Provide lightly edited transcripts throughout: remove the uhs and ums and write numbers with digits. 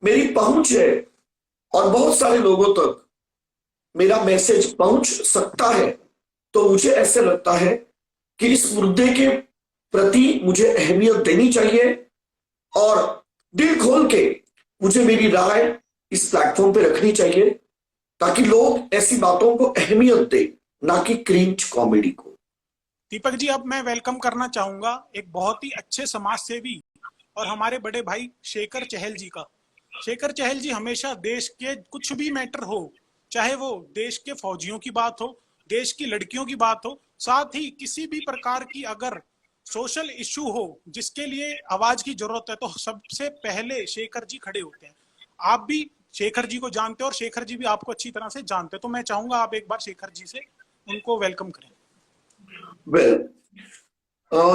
मेरी पहुंच है और बहुत सारे लोगों तक मेरा मैसेज पहुंच सकता है, तो मुझे ऐसे लगता है कि इस मुद्दे के प्रति मुझे अहमियत देनी चाहिए और दिल खोल के मुझे मेरी राय इस प्लेटफॉर्म पे रखनी चाहिए, ताकि लोग ऐसी बातों को अहमियत दे, ना कि क्रिंज कॉमेडी को। दीपक जी, अब मैं वेलकम करना चाहूंगा एक बहुत ही अच्छे समाज सेवी और हमारे बड़े भाई शेखर चहल जी का। शेखर चहल जी हमेशा देश के कुछ भी मैटर हो, चाहे वो देश के फौजियों की बात हो, देश की लड़कियों की बात हो, साथ ही किसी भी प्रकार की अगर सोशल इश्यू हो जिसके लिए आवाज की जरूरत है, तो सबसे पहले शेखर जी खड़े होते हैं। आप भी शेखर जी को जानते हो और शेखर जी भी आपको अच्छी तरह से जानते हैं, तो मैं चाहूंगा आप एक बार शेखर जी से उनको वेलकम करें।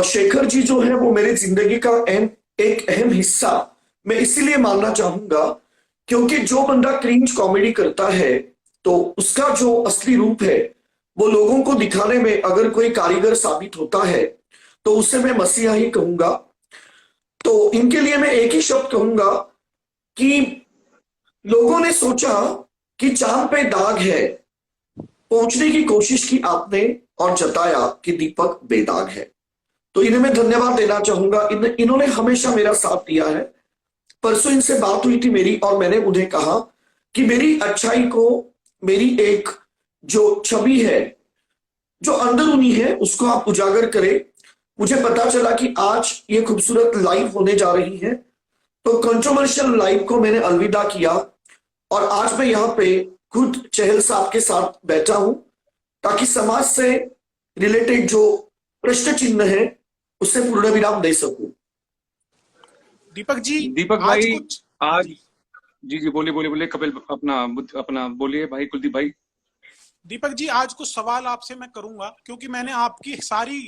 शेखर जी जो है वो मेरी जिंदगी का एक अहम हिस्सा मैं इसीलिए मानना चाहूंगा, क्योंकि जो बंदा क्रिंज कॉमेडी करता है तो उसका जो असली रूप है वो लोगों को दिखाने में अगर कोई कारीगर साबित होता है तो उसे मैं मसीहा ही कहूंगा। तो इनके लिए मैं एक ही शब्द कहूंगा कि लोगों ने सोचा कि चांद पे दाग है, पहुंचने की कोशिश की आपने और जताया कि दीपक बेदाग है। तो इन्हें मैं धन्यवाद देना चाहूंगा। इन्होंने हमेशा मेरा साथ दिया है। परसों इनसे बात हुई थी मेरी और मैंने उन्हें कहा कि मेरी अच्छाई को, मेरी एक जो छवि है, जो अंदरूनी है, उसको आप उजागर करें। मुझे पता चला कि आज ये खूबसूरत लाइव होने जा रही है, तो कंट्रोवर्शियल लाइव को मैंने अलविदा किया और आज मैं यहाँ पे खुद चहल साहब के साथ बैठा हूं, ताकि समाज से रिलेटेड जो प्रश्न चिन्ह है उससे पूर्ण विराम दे सकूं। दीपक जी, दीपक आज भाई कुछ आज जी जी बोलिए बोलिए बोलिए कपिल अपना बोलिए भाई कुलदीप भाई। दीपक जी, आज कुछ सवाल आपसे मैं करूंगा, क्योंकि मैंने आपकी सारी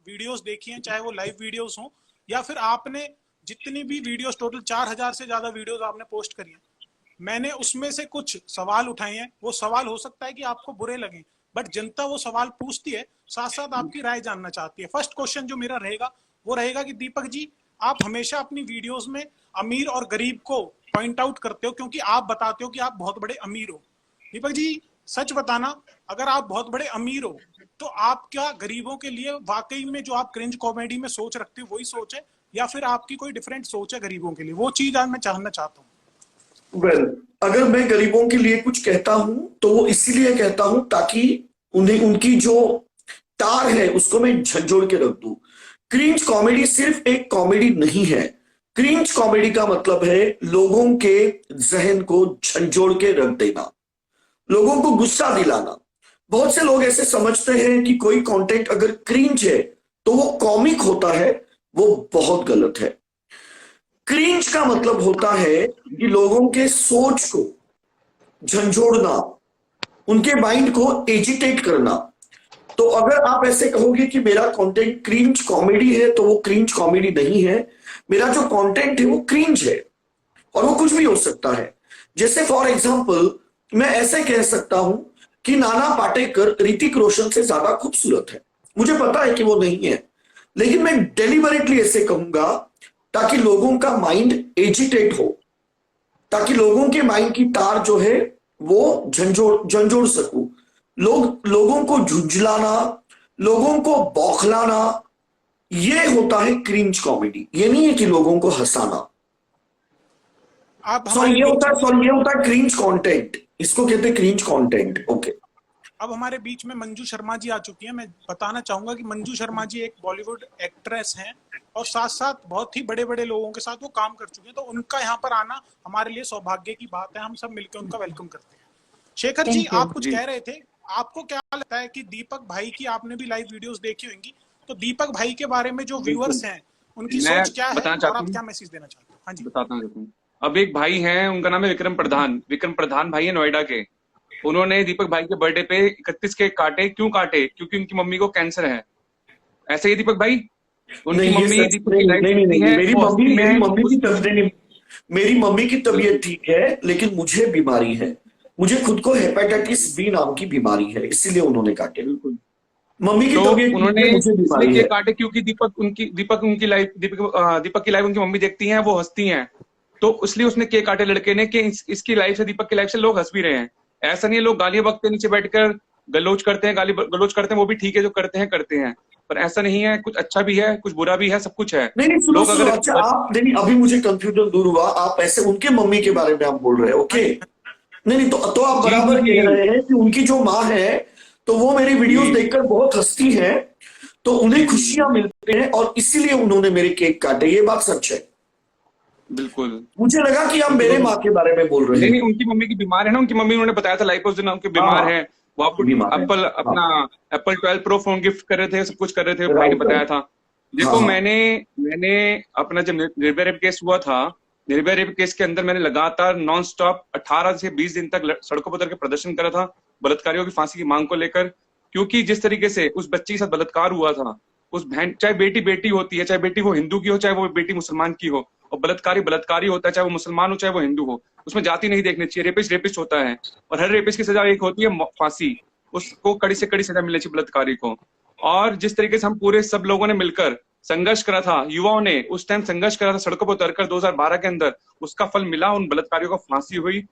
वीडियोस देखी हैं, चाहे वो लाइव वीडियोस हो या फिर आपने जितनी भी वीडियोस, टोटल 4000 से ज्यादा वीडियोस आपने पोस्ट करी हैं, मैंने उसमें से कुछ सवाल उठाए हैं। वो सवाल हो सकता है कि आपको बुरे लगे, बट जनता वो सवाल पूछती है, साथ साथ आपकी राय जानना चाहती है। फर्स्ट क्वेश्चन जो मेरा रहेगा वो रहेगा कि दीपक जी, आप हमेशा अपनी वीडियोस में अमीर और गरीब को पॉइंट आउट करते हो, क्योंकि आप बताते हो कि आप बहुत बड़े अमीर हो। दीपक जी, सच बताना, अगर आप बहुत बड़े अमीर हो तो आप क्या गरीबों के लिए वाकई में जो आप क्रिंज कॉमेडी में सोच रखते हो वही सोच है, या फिर आपकी कोई डिफरेंट सोच है गरीबों के लिए? वो चीज आज मैं जानना चाहता हूँ। अगर मैं गरीबों के लिए कुछ कहता हूं तो वो इसीलिए कहता हूं ताकि उन्हें, उनकी जो तार है उसको मैं झंझोड़ के रख दूं। क्रिंज कॉमेडी सिर्फ एक कॉमेडी नहीं है। क्रिंज कॉमेडी का मतलब है लोगों के जहन को झंझोड़ के रख देना, लोगों को गुस्सा दिलाना। बहुत से लोग ऐसे समझते हैं कि कोई कंटेंट अगर क्रिंज है तो वो कॉमिक होता है। वो बहुत गलत है। क्रिंज का मतलब होता है कि लोगों के सोच को झंझोड़ना, उनके माइंड को एजिटेट करना। तो अगर आप ऐसे कहोगे कि मेरा कंटेंट क्रिंज कॉमेडी है तो वो क्रिंज कॉमेडी नहीं है। मेरा जो कंटेंट है वो क्रिंज है और वो कुछ भी हो सकता है। जैसे फॉर एग्जांपल मैं ऐसे कह सकता हूं कि नाना पाटेकर ऋतिक रोशन से ज्यादा खूबसूरत है। मुझे पता है कि वो नहीं है, लेकिन मैं डेलिबरेटली ऐसे कहूंगा ताकि लोगों का माइंड एजिटेट हो, ताकि लोगों के माइंड की तार जो है वो झंझोड़ सकूं। लोगों को झुंझलाना, लोगों को बौखलाना, ये होता है क्रिंज कॉमेडी। ये नहीं है कि लोगों को हंसाना। ये होता है क्रिंज कंटेंट। इसको कहते हैं क्रिंज कंटेंट। ओके, अब हमारे बीच में मंजू शर्मा जी आ चुकी हैं। मैं बताना चाहूंगा कि मंजू शर्मा जी एक बॉलीवुड एक्ट्रेस हैं और साथ साथ बहुत ही बड़े बड़े लोगों के साथ वो काम कर चुके हैं, तो उनका यहाँ पर आना हमारे लिए सौभाग्य की बात है। हम सब मिलकर उनका वेलकम करते हैं। शेखर जी, आप कुछ कह रहे थे। आपको क्या लगता है कि दीपक भाई की, आपने भी लाइव वीडियोस देखी होंगी, तो दीपक भाई के बारे में जो व्यूअर्स हैं उनकी सोच क्या है और आप क्या मैसेज देना चाहते हैं? हाँ जी, बताता हूँ। अब एक भाई हैं, उनका नाम है विक्रम प्रधान। विक्रम प्रधान भाई है नोएडा के। उन्होंने दीपक भाई के बर्थडे पे 31 केक काटे। क्यों काटे? क्योंकि उनकी मम्मी को कैंसर है। ऐसे ही दीपक भाई, उनकी मम्मी दीपक की लाइफ है। मेरी मम्मी की तबीयत ठीक है, लेकिन मुझे बीमारी है। मुझे खुद को हेपेटाइटिस बी नाम की बीमारी है, इसीलिए उन्होंने काटे। बिल्कुल, मम्मी की तबीयत उन्होंने मुझे बीमारी है। काटे क्योंकि दीपक की लाइफ उनकी मम्मी देखती हैं, वो हंसती हैं। तो इसलिए उसने केक काटे लड़के ने कि इसकी लाइफ से, दीपक की लाइफ से लोग हंस भी रहे हैं। ऐसा नहीं है लोग गालियां बकते हैं, नीचे बैठकर गलोच करते हैं, गाली गलोच करते हैं, वो भी ठीक है, जो करते हैं, पर ऐसा नहीं है, कुछ अच्छा भी है, कुछ बुरा भी है, सब कुछ है। नहीं सुनो लोग सुनो, अगर अच्छा आप नहीं, अभी मुझे कंफ्यूजन दूर हुआ, आप ऐसे उनके मम्मी के बारे में आप बोल रहे हैं, ओके? नहीं तो आप जी बराबर जी कह रहे हैं कि उनकी जो माँ है तो वो मेरी वीडियोस जी देखकर बहुत हंसती है, तो उन्हें खुशियां मिलती हैं और इसीलिए उन्होंने मेरे केक काटे, ये बात सच है? बिल्कुल। मुझे लगा कि आप उनकी मेरे मम्मी, माँ के बारे में बोल रहे नहीं हैं। नहीं, उनकी मम्मी की बीमार है ना, उनकी मम्मी, उन्होंने बताया था लाइफ उस दिन उनके हाँ बीमार है, वो आपको बीमार है, एप्पल, हाँ अपना एप्पल 12 प्रो फोन गिफ्ट कर रहे थे, सब कुछ कर रहे थे, भाई ने राइट बताया राइट, था। हाँ देखो हाँ मैंने अपना जब निर्भया रेप केस हुआ था, निर्भया रेप केस के अंदर मैंने लगातार नॉन स्टॉप 18 से 20 दिन तक सड़कों पर उतर के प्रदर्शन करा था बलात्कारियों की फांसी की मांग को लेकर, क्योंकि जिस तरीके से उस बच्ची के साथ बलात्कार हुआ था, उस बहन, चाहे बेटी बेटी होती है, चाहे बेटी वो हिंदू की हो, चाहे वो बेटी मुसलमान की हो, और बलात्कारी बलात्कारी होता है, चाहे वो मुसलमान हो चाहे वो हिंदू हो, उसमें जाति नहीं देखनी चाहिए। रेपिस्ट रेपिस्ट होता है, और हर रेपिस्ट की सजा एक होती है फांसी, उसको कड़ी से कड़ी सजा मिलनी चाहिए बलात्कारी को। और जिस तरीके से हम पूरे सब लोगों ने मिलकर संघर्ष करा था, युवाओं ने उस टाइम संघर्ष करा था सड़कों पर उतरकर 2012 के अंदर, उसका फल मिला, उन बलात्कारियों को फांसी हुई।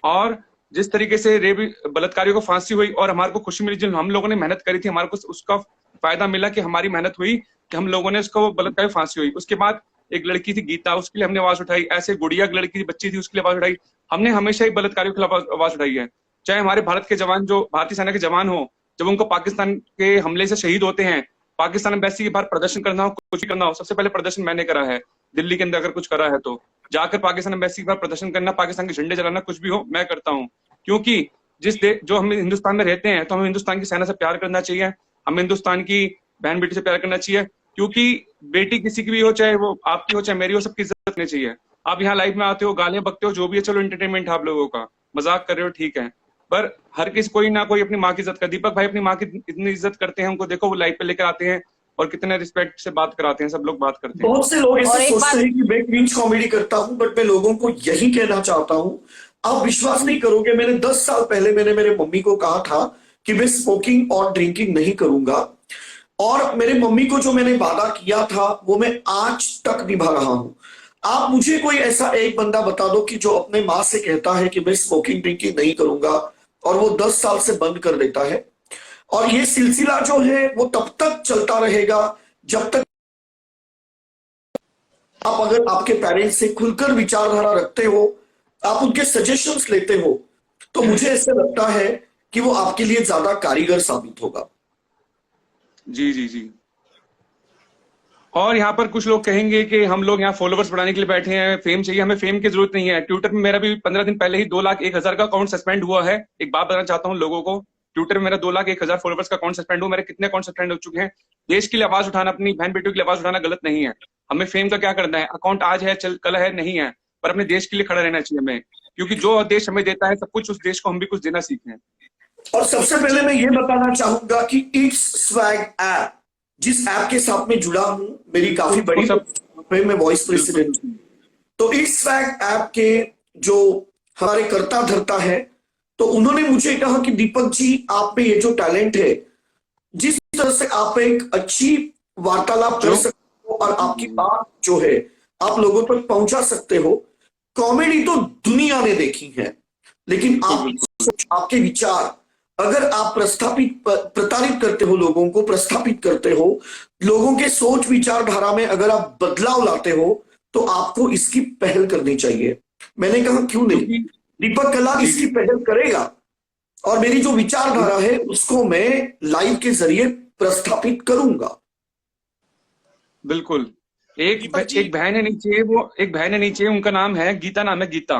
और जिस तरीके से रेप बलात्कारियों को फांसी हुई और हमारे को खुशी मिली, जो हम लोगों ने मेहनत करी थी, हमारे को उसका फायदा मिला कि हमारी मेहनत हुई, कि हम लोगों ने उसको बलात्कारी फांसी हुई। उसके बाद एक लड़की थी गीता, उसके लिए हमने आवाज उठाई, ऐसे गुड़िया लड़की बच्ची थी, उसके लिए आवाज उठाई। हमने हमेशा ही बलात्कारियों के खिलाफ आवाज उठाई है, चाहे हमारे भारत के जवान, जो भारतीय सेना के जवान हो, जब उनको पाकिस्तान के हमले से शहीद होते हैं, पाकिस्तान एम्बेसी के बाहर प्रदर्शन करना हो, कुछ भी करना हो, सबसे पहले प्रदर्शन मैंने करा है दिल्ली के अंदर, अगर कुछ करा है तो जाकर पाकिस्तान एम्बेसी के बाहर प्रदर्शन करना, पाकिस्तान के झंडे जलाना, कुछ भी हो मैं करता हूँ। क्योंकि जो हम हिंदुस्तान में रहते हैं, तो हमें हिंदुस्तान की सेना से प्यार करना चाहिए, हमें हिंदुस्तान की बहन बेटी से प्यार करना चाहिए, क्योंकि बेटी किसी की भी हो, चाहे वो आपकी हो चाहे मेरी हो, सबकी इज्जत करनी चाहिए। आप यहाँ लाइव में आते हो, गालियां बकते हो, जो भी है, चलो एंटरटेनमेंट है आप लोगों का, मजाक कर रहे हो, ठीक है, पर हर किसी, कोई ना कोई अपनी माँ की इज्जत कर। दीपक भाई अपनी माँ की इतनी इज्जत करते हैं, उनको देखो वो लाइव पे लेकर आते हैं और कितने रिस्पेक्ट से बात कराते हैं, सब लोग बात करते हैं। बहुत से लोग और ऐसे एक सोचते बात, हैं कि मैं क्रिंज कॉमेडी करता हूं, बट मैं लोगों को यही कहना चाहता हूं, आप विश्वास नहीं करोगे, मैंने 10 साल पहले मैंने मेरे मम्मी को कहा था कि मैं स्मोकिंग और ड्रिंकिंग नहीं करूंगा, और मेरे मम्मी को जो मैंने वादा किया था वो मैं आज तक निभा रहा हूं। आप मुझे कोई ऐसा एक बंदा बता दो कि जो अपने माँ से कहता है कि मैं स्मोकिंग ड्रिंकिंग नहीं करूंगा और वो 10 साल से बंद कर देता है, और ये सिलसिला जो है वो तब तक चलता रहेगा जब तक आप, अगर आपके पेरेंट्स से खुलकर विचारधारा रखते हो, आप उनके सजेशंस लेते हो, तो मुझे ऐसा लगता है कि वो आपके लिए ज्यादा कारीगर साबित होगा। जी जी जी। और यहाँ पर कुछ लोग कहेंगे कि हम लोग यहाँ फॉलोवर्स बढ़ाने के लिए बैठे हैं, फेम चाहिए, हमें फेम की जरूरत नहीं है। ट्विटर में मेरा भी 15 दिन पहले ही 2,01,000 का अकाउंट सस्पेंड हुआ है। एक बात बताना चाहता हूँ लोगों को, ट्विटर में मेरा 2,01,000 फॉलोवर्स का अकाउंट सस्पेंड हुआ, मेरे कितने अकाउंट सस्पेंड हो चुके हैं। देश के लिए आवाज उठाना, अपनी बहन बेटियों के लिए आवाज उठाना गलत नहीं है। हमें फेम का क्या करना है, अकाउंट आज है कल है नहीं है, पर अपने देश के लिए खड़ा रहना चाहिए हमें, क्योंकि जो देश हमें देता है सब कुछ, उस देश को हम भी कुछ देना सीखें। और सबसे पहले मैं ये बताना चाहूंगा कि इट्स स्वैग ऐप, जिस ऐप के साथ में जुड़ा हूं, मेरी काफी बड़ी मैं वॉइस प्रेसिडेंट हूं, तो इट्स स्वैग ऐप के जो हमारे कर्ता धर्ता है, तो उन्होंने मुझे कहा कि दीपक जी आप में ये जो टैलेंट है, जिस तरह से आप एक अच्छी वार्तालाप कर सकते हो और आपकी बात जो है आप लोगों तक पहुंचा सकते हो, कॉमेडी तो दुनिया ने देखी है, लेकिन आपके विचार अगर आप प्रताड़ित करते हो, लोगों को प्रस्थापित करते हो, लोगों के सोच विचारधारा में अगर आप बदलाव लाते हो, तो आपको इसकी पहल करनी चाहिए। मैंने कहा क्यों नहीं, दीपक कला इसकी पहल करेगा और मेरी जो विचारधारा है उसको मैं लाइव के जरिए प्रस्थापित करूंगा। बिल्कुल। एक बहन है नीचे, वो एक बहन है नीचे, उनका नाम है गीता, नाम है गीता।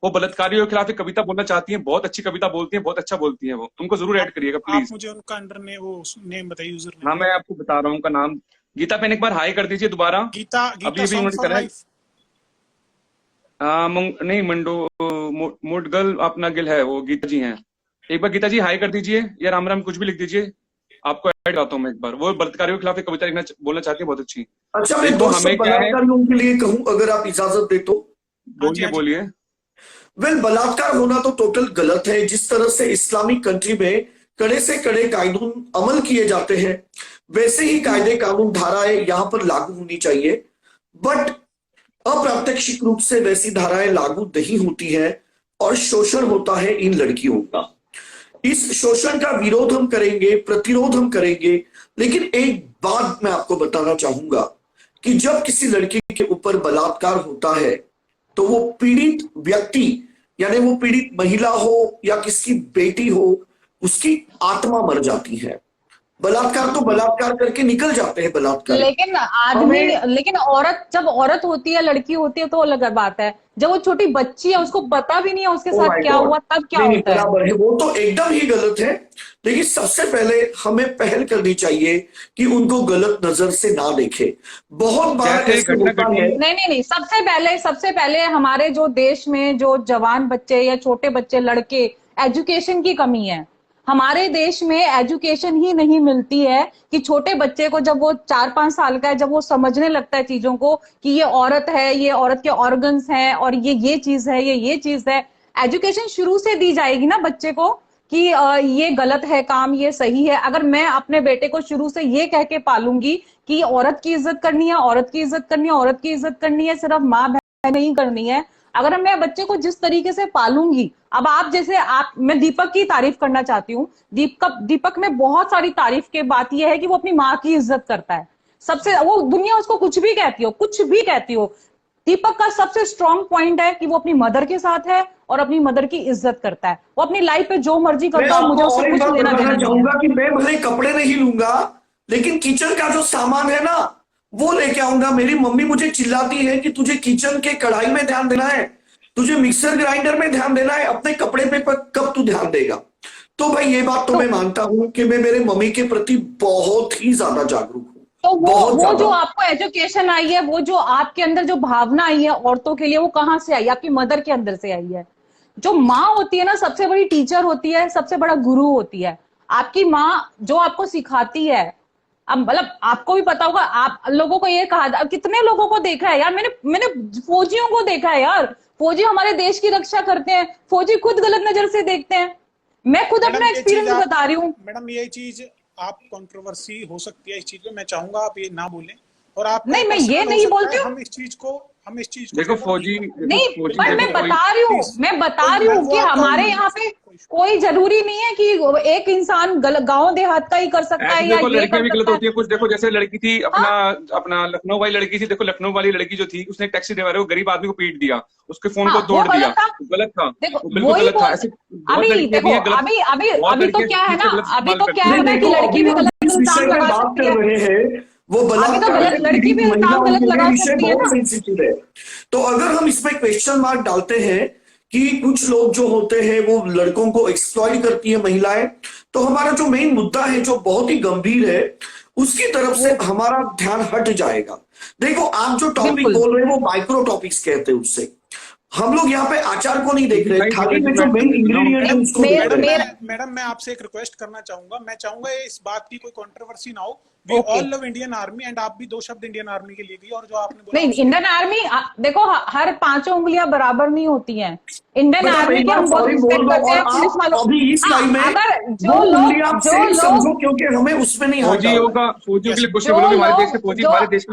वो बलात्कारियों के खिलाफ एक कविता बोलना चाहती हैं, बहुत अच्छी कविता बोलती हैं, बहुत अच्छा बोलती हैं वो, उनको जरूर ऐड करिएगा प्लीज। आप मुझे उनका अंडर ने वो नेम बताइए, यूजर नेम। हाँ मैं आपको बता रहा हूँ उनका नाम, गीता पे एक बार हाई कर दीजिए दोबारा। गीता अभी भी उन्होंने करा है, नहीं मंडो मुडगल अपना गिल है, वो गीता जी हैं। एक बार गीता जी हाई कर दीजिए या राम राम कुछ भी लिख दीजिए, आपको ऐड करता हूँ मैं एक बार। वो बलात्कारियों के खिलाफ एक कविता लिखना बोलना चाहती है, बहुत अच्छी। अच्छा मैं 200 बलात्कारियों के लिए कहूं, अगर आप इजाजत दे तो। बोलिए बोलिए। वेल, बलात्कार होना तो टोटल गलत है। जिस तरह से इस्लामिक कंट्री में कड़े से कड़े कानून अमल किए जाते हैं, वैसे ही कायदे कानून धाराएं यहां पर लागू होनी चाहिए। बट अप्रत्यक्षिक रूप से वैसी धाराएं लागू नहीं होती है और शोषण होता है इन लड़कियों का। इस शोषण का विरोध हम करेंगे, प्रतिरोध हम करेंगे, लेकिन एक बात मैं आपको बताना चाहूंगा कि जब किसी लड़की के ऊपर बलात्कार होता है तो वो पीड़ित व्यक्ति, यानी वो पीड़ित महिला हो या किसकी बेटी हो, उसकी आत्मा मर जाती है। बलात्कार तो बलात्कार करके निकल जाते हैं बलात्कार, लेकिन आदमी, लेकिन औरत, जब औरत होती है, लड़की होती है तो अलग बात है। जब वो छोटी बच्ची है, उसको पता भी नहीं है उसके साथ क्या हुआ, तब क्या होता है? बराबर है, वो तो एकदम ही गलत है। लेकिन सबसे पहले हमें पहल करनी चाहिए कि उनको गलत नजर से ना देखे। बहुत बार ऐसा होता है। नहीं, सबसे पहले हमारे जो देश में जो जवान बच्चे या छोटे बच्चे लड़के, एजुकेशन की कमी है। हमारे देश में एजुकेशन ही नहीं मिलती है कि छोटे बच्चे को जब वो 4-5 साल का है, जब वो समझने लगता है चीजों को कि ये औरत है, ये औरत के ऑर्गन्स हैं और ये चीज है, ये चीज है। एजुकेशन शुरू से दी जाएगी ना बच्चे को कि ये गलत है काम, ये सही है। अगर मैं अपने बेटे को शुरू से ये कह के पालूंगी कि औरत की इज्जत करनी है, औरत की इज्जत करनी है, औरत की इज्जत करनी है, सिर्फ माँ बहन नहीं करनी है। अगर मैं बच्चे को जिस तरीके से पालूंगी, अब आप जैसे मैं दीपक की तारीफ करना चाहती हूँ। दीपक में बहुत सारी तारीफ के बात यह है कि वो अपनी माँ की इज्जत करता है। सबसे, वो दुनिया उसको कुछ भी कहती हो, दीपक का सबसे स्ट्रॉन्ग पॉइंट है कि वो अपनी मदर के साथ है और अपनी मदर की इज्जत करता है। वो अपनी लाइफ पे जो मर्जी करता है, मुझे उससे कुछ लेना देना नहीं है। कि मैं भले कपड़े नहीं लूंगा, लेकिन किचन का जो सामान है ना वो लेके आऊंगा। मेरी मम्मी मुझे चिल्लाती है कि तुझे किचन के कढ़ाई में ध्यान देना है, तुझे मिक्सर ग्राइंडर में ध्यान देना है, अपने कपड़े पे कब तू ध्यान देगा। तो भाई ये बात तो मैं मानता हूं कि मैं मेरे मम्मी के प्रति बहुत ही ज्यादा जागरूक हूं। तो वो जो आपको एजुकेशन आई है, वो जो आपके अंदर जो भावना आई है औरतों के लिए, वो कहाँ से आई? आपकी मदर के अंदर से आई है। जो माँ होती है ना, सबसे बड़ी टीचर होती है, सबसे बड़ा गुरु होती है। आपकी माँ जो आपको सिखाती है, अब मतलब आपको भी पता होगा, आप लोगों को ये कहा, कितने लोगों को देखा है यार, मैंने फौजियों को देखा है यार। फौजी हमारे देश की रक्षा करते हैं, फौजी खुद गलत नजर से देखते हैं। मैं खुद अपना एक्सपीरियंस बता रही हूँ। मैडम ये चीज आप कंट्रोवर्सी हो सकती है इस चीज में, मैं चाहूंगा आप ये ना बोलें। और आप नहीं, मैं ये नहीं बोलती हूँ। हम इस चीज को देखो फौजी नहीं, पर मैं बता रही हूँ कि हमारे यहाँ पे कोई जरूरी नहीं है कि एक इंसान गांव देहात का ही कर सकता है या देखो ये लड़कियां भी कर गलत सकता होती है कुछ। देखो जैसे लड़की थी अपना लखनऊ वाली लड़की थी। देखो लखनऊ वाली लड़की जो थी, उसने टैक्सी ड्राइवर को, गरीब आदमी को पीट दिया, उसके फोन को तोड़ दिया, गलत था, बिल्कुल गलत था। ऐसे अभी देखो, अभी तो क्या है ना कि लड़की भी गलत इल्जाम लगा सकती है। वो बलात्कार लड़की भी इल्जाम गलत लगा सकती है ना। तो अगर हम इसमें क्वेश्चन मार्क डालते हैं कि कुछ लोग जो होते हैं वो लड़कों को एक्सप्लॉइट करती है महिलाएं, तो हमारा जो मेन मुद्दा है जो बहुत ही गंभीर है, उसकी तरफ से हमारा ध्यान हट जाएगा। देखो आप जो टॉपिक बोल रहे हैं वो माइक्रो टॉपिक्स कहते हैं। उससे हम लोग यहाँ पे आचार को नहीं देख रहे, थाली में जो मेन इंग्रेडिएंट है उसको देख रहे हैं। मैडम मैं आपसे एक रिक्वेस्ट करना चाहूंगा, मैं चाहूंगा इस बात की कोई कंट्रोवर्सी ना हो। We all love Indian army, and आप भी 2 शब्द इंडियन आर्मी के लिए भी, और जो आपने बोला नहीं, इंडियन आर्मी देखो हर 5 उंगलियां बराबर नहीं होती हैं। इंडियन आर्मी के हम बहुत रिस्पेक्ट करते हैं, पुलिस वालों। अगर जो लोग समझो, क्योंकि हमें उसमें नहीं फौजियों के लिए कुछ हमारे देश के फौजी हमारे देश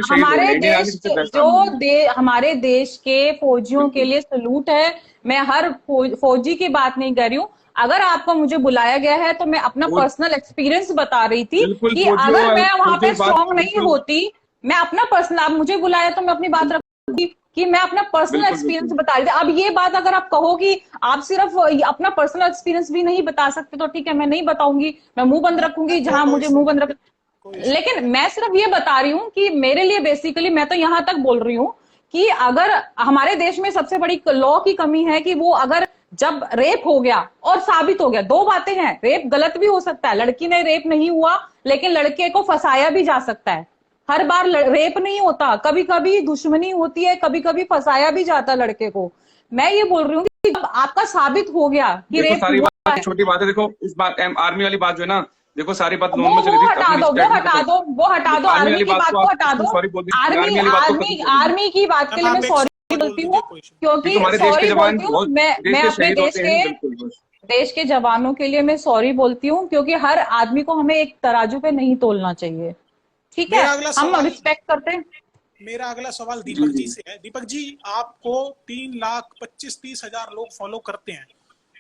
में हमारे देश के फौजियों के लिए सलूट है। मैं हर फौजी की बात नहीं कर रही हूँ। अगर आपको मुझे बुलाया गया है तो मैं अपना पर्सनल एक्सपीरियंस बता रही थी कि अगर मैं वहां पे स्ट्रॉन्ग नहीं होती, मैं अपना पर्सनल, आप मुझे बुलाया तो मैं अपनी बात रखूंगी कि मैं अपना पर्सनल एक्सपीरियंस बता रही थी। अब ये बात अगर आप कहो कि आप सिर्फ अपना पर्सनल एक्सपीरियंस भी नहीं बता सकते, तो ठीक है, मैं नहीं बताऊंगी, मैं मुंह बंद रखूंगी जहां मुझे मुंह बंद रख। लेकिन मैं सिर्फ ये बता रही हूँ कि मेरे लिए बेसिकली, मैं तो यहां तक बोल रही हूँ कि अगर हमारे देश में सबसे बड़ी लॉ की कमी है कि वो अगर जब रेप हो गया और साबित हो गया, 2 बातें हैं, रेप गलत भी हो सकता है, लड़की ने रेप नहीं हुआ लेकिन लड़के को फंसाया भी जा सकता है। हर बार रेप नहीं होता, कभी कभी दुश्मनी होती है, कभी कभी फंसाया भी जाता है लड़के को। मैं ये बोल रही हूँ कि जब आपका साबित हो गया कि रेप हुआ है, छोटी बात है। देखो इस बात आर्मी वाली बात जो है ना, देखो सारी बात वो हटा दो आर्मी की बात को हटा दो। आर्मी की बात के लिए मैं सॉरी बोलती हूँ, क्योंकि सॉरी बोलती हूँ मैं अपने देश के जवानों के लिए मैं सॉरी बोलती हूँ, क्योंकि हर आदमी को हमें एक तराजू पे नहीं तोलना चाहिए। ठीक है, हम रिस्पेक्ट करते हैं। मेरा अगला सवाल दीपक जी से है। दीपक जी, आपको 3,25,30,000 लोग फॉलो करते हैं।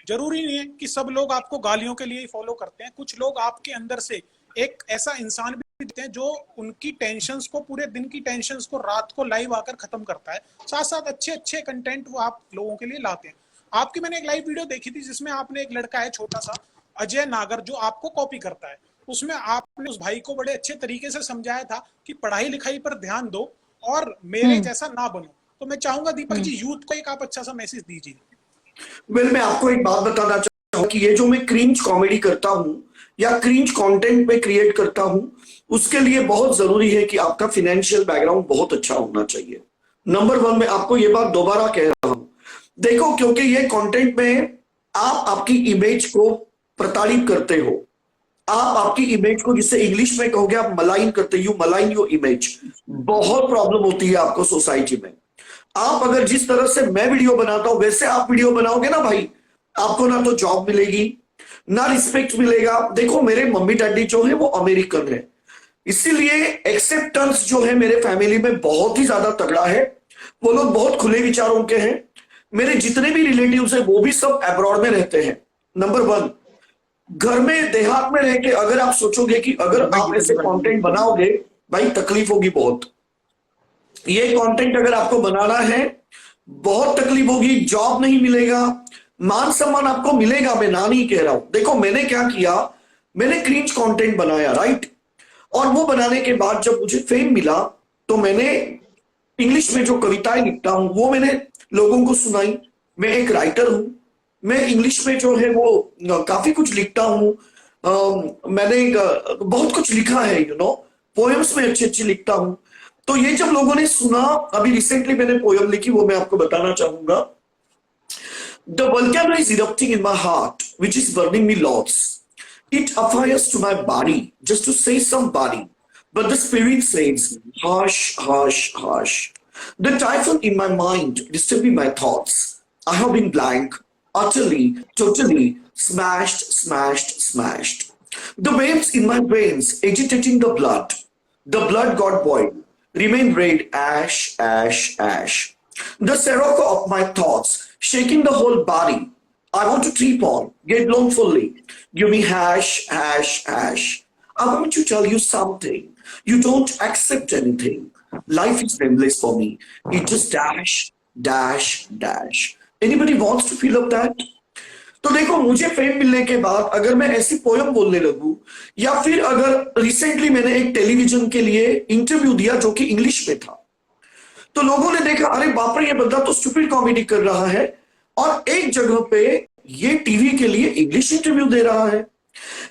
जरूरी नहीं है कि सब लोग आपको गालियों के लिए ही फॉलो करते हैं। कुछ लोग आपके अंदर से एक ऐसा इंसान भी देते हैं जो उनकी टेंशन्स को, पूरे दिन की टेंशन्स को रात को लाइव आकर खत्म करता है। साथ साथ अच्छे अच्छे कंटेंट वो आप लोगों के लिए लाते हैं। आपकी मैंने एक लाइव वीडियो देखी थी जिसमें आपने, एक लड़का है छोटा सा अजय नागर जो आपको कॉपी करता है, उसमें आपने उस भाई को बड़े अच्छे तरीके से समझाया था कि पढ़ाई लिखाई पर ध्यान दो और मेरे जैसा ना बनो। तो मैं चाहूंगा दीपक जी, यूथ को एक आप अच्छा सा मैसेज दीजिए। वेल, मैं आपको एक बात बताना चाहूंगा कि ये जो मैं क्रिंज कॉमेडी करता हूं या क्रिंज कंटेंट में क्रिएट करता हूं, उसके लिए बहुत जरूरी है कि आपका फाइनेंशियल बैकग्राउंड बहुत अच्छा होना चाहिए। नंबर 1, मैं आपको ये बात दोबारा कह रहा हूं। देखो, क्योंकि ये कंटेंट में आप आपकी इमेज को प्रताड़ित करते हो, आप आपकी इमेज को, जिसे इंग्लिश में कहोगे आप मलाइन करते, यू मलाइन योर इमेज। बहुत प्रॉब्लम होती है आपको सोसाइटी में। आप अगर जिस तरह से मैं वीडियो बनाता हूं वैसे आप वीडियो बनाओगे ना भाई, आपको ना तो जॉब मिलेगी ना रिस्पेक्ट मिलेगा। देखो, मेरे मम्मी डैडी जो है वो अमेरिकन है, इसीलिए एक्सेप्टेंस जो है मेरे फैमिली में बहुत ही ज्यादा तगड़ा है। वो लोग बहुत खुले विचारों के हैं। मेरे जितने भी रिलेटिव्स हैं वो भी सब अब्रॉड में रहते हैं। नंबर 1, घर में देहात में रह के अगर आप सोचोगे कि अगर आप ऐसे कंटेंट बनाओगे, भाई तकलीफ होगी बहुत। ये कंटेंट अगर आपको बनाना है बहुत तकलीफ होगी, जॉब नहीं मिलेगा, मान सम्मान आपको मिलेगा, मैं ना नहीं कह रहा हूं। देखो, मैंने क्या किया, मैंने क्रिंज कंटेंट बनाया, राइट। और वो बनाने के बाद जब मुझे फेम मिला तो मैंने इंग्लिश में जो कविताएं लिखता हूं वो मैंने लोगों को सुनाई। मैं एक राइटर हूं, मैं इंग्लिश में जो है वो काफी कुछ लिखता हूं। मैंने बहुत कुछ लिखा है, पोएम्स में अच्छी अच्छी लिखता हूं। तो ये जब लोगों ने सुना, अभी रिसेंटली मैंने पोएम लिखी, वो मैं आपको बताना चाहूंगा। The volcano is erupting in my heart, which is burning me lots. It affires to my body just to say somebody, but the spirit says, hush, hush, hush. The typhoon in my mind disturbing my thoughts. I have been blank, utterly, totally smashed, smashed, smashed. The waves in my veins agitating the blood. The blood got boiled, remained red, ash, ash, ash. The sirocco of my thoughts shaking the whole body. I want to trip on, get blown fully. Give me hash, hash, hash. I want to tell you something. You don't accept anything. Life is endless for me. It just dash, dash, dash. Anybody wants to feel up that? तो देखो, मुझे fame मिलने के बाद अगर मैं ऐसी poem बोलने लगूं, या फिर अगर रिसेंटली मैंने एक टेलीविजन के लिए इंटरव्यू दिया जो कि इंग्लिश में था, तो लोगों ने देखा, अरे बाप रे, ये बंदा तो स्टूपिड कॉमेडी कर रहा है और एक जगह पे ये टीवी के लिए इंग्लिश इंटरव्यू दे रहा है।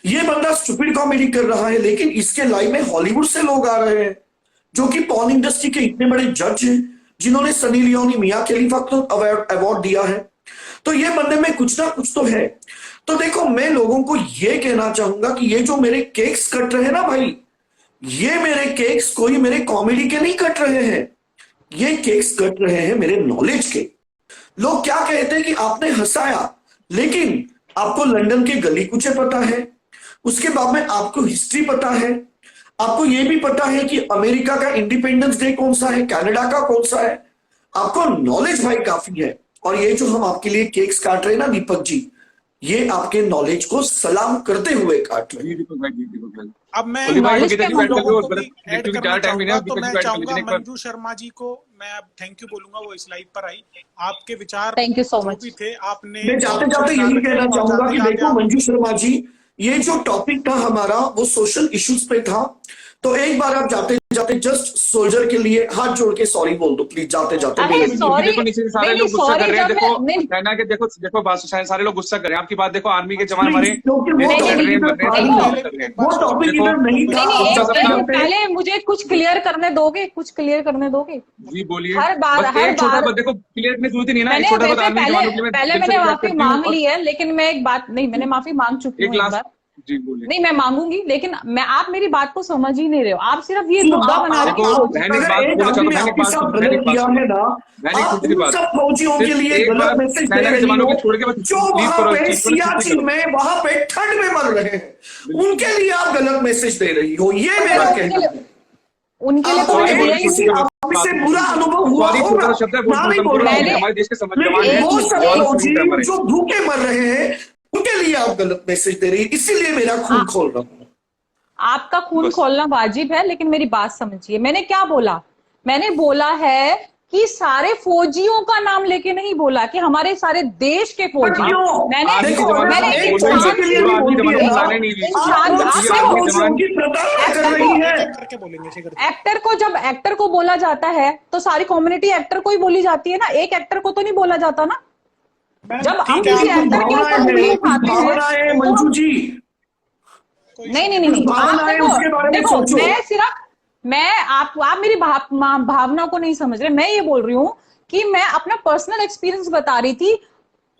ये बंदा स्टूपिड कॉमेडी कर रहा है, लेकिन इसके लाइव में हॉलीवुड से लोग आ रहे हैं जो कि पॉर्न इंडस्ट्री के इतने बड़े जज हैं, जिन्होंने सनी लियोनी, मिया खलीफा को अवार्ड दिया है। तो ये बंदे में कुछ ना कुछ तो है। तो देखो, मैं लोगों को ये कहना चाहूंगा कि ये जो मेरे केक्स कट रहे हैं ना भाई, ये मेरे केक्स कोई मेरे कॉमेडी के नहीं कट रहे हैं, ये केक्स कट रहे हैं मेरे नॉलेज के। लोग क्या कहते हैं कि आपने हंसाया, लेकिन आपको लंदन के गली कुचे पता है, उसके बाद में आपको हिस्ट्री पता है, आपको यह भी पता है कि अमेरिका का इंडिपेंडेंस डे कौन सा है, कनाडा का कौन सा है। आपको नॉलेज भाई काफी है। और ये जो हम आपके लिए केक्स काट रहे हैं ना दीपक जी, ये आपके नॉलेज को सलाम करते हुए काट रहे हैं। अब मैं नॉलेज के तो मैं चाहूंगा मंजू शर्मा जी को मैं अब थैंक यू बोलूंगा, वो इस लाइव पर आई। आपके विचार थैंक यू सो मच भी थे, आपने मैं जाते जाते यही कहना चाहूंगा कि देखो मंजू शर्मा जी, ये जो टॉपिक था हमारा वो सोशल इश्यूज पे था। तो एक बार आप जाते जाते जस्ट सोल्जर के लिए हाथ जोड़ के सॉरी बोल दो प्लीज, जाते जाते। सारे लोग गुस्सा कर रहे हैं। देखो कहना कि देखो बात सारे लोग गुस्सा कर रहे हैं आपकी बात। देखो आर्मी के जवान हमारे वो टॉपिक इधर नहीं था। पहले मुझे कुछ क्लियर करने दोगे, कुछ क्लियर करने दोगे? जी बोलिए। हर बार देखो क्लियर में जरूरत नहीं ना। पहले मैंने माफी मांग ली है, लेकिन मैं एक बात नहीं, मैंने माफी मांग चुकी हूँ एक बार। जी बोलिए। नहीं, मैं मांगूंगी, लेकिन आप मेरी बात को समझ ही नहीं रहे हो। आप सिर्फ ये मुद्दा बना रहे हो। फौजियों के लिए गलत मैसेज दे रही हो, जो वहां पे सियाचिन में वहां पे ठंड में मर रहे हैं, उनके लिए आप गलत मैसेज दे रही हो, ये मेरा कहना है। उनके लिए तो इससे बुरा अनुभव हुआ सॉरी होगा, छोटा शब्द है, वो ना नहीं संपूर्ण बोल रहा हूँ, मैंने- हमारे देश के जवान लेकिन हैं, वो सब जवान फौजी शहीद हैं हमारे। जो भूखे मर रहे हैं उनके लिए आप गलत मैसेज दे रही है, इसीलिए मेरा खून खोल रहा हूँ। आपका खून बस। खोलना वाजिब है, लेकिन मेरी बात समझिए। मैंने क्या बोला? मैंने बोला है कि सारे फौजियों का नाम लेके नहीं बोला कि हमारे सारे देश के फौजी। क्यों? मैंने आज के देखो, जमाने अगर में एक बोल रही फौजी है, के लिए पूरा भी आज के बोलती जमाने है में ना, लाने नहीं दी। इंसान- आप लोग आज के सब जमाने फौजियों में की प्रताड़ना कर रही एक है। एक करके बोलेंगे, ऐसे करके। एक्टर को, जब एक्टर को बोला जाता है तो सारी कम्युनिटी एक्टर को ही बोली जाती है ना, एक एक्टर को तो नहीं बोला जाता ना। मैडम, जब हम ठीक है, किसी आप एक्टर के ऊपर भावनाएं उंगली हैं, कुछ उठाते हैं भावनाएं हैं, तो मंजू जी, कोई नहीं नहीं कुछ नहीं, आप भावनाएं देखो, उसके बारे में देखो सोचो। मैं सिर्फ, मैं आप मेरी भावना को नहीं समझ रहे। मैं ये बोल रही हूँ कि मैं अपना पर्सनल एक्सपीरियंस बता रही थी।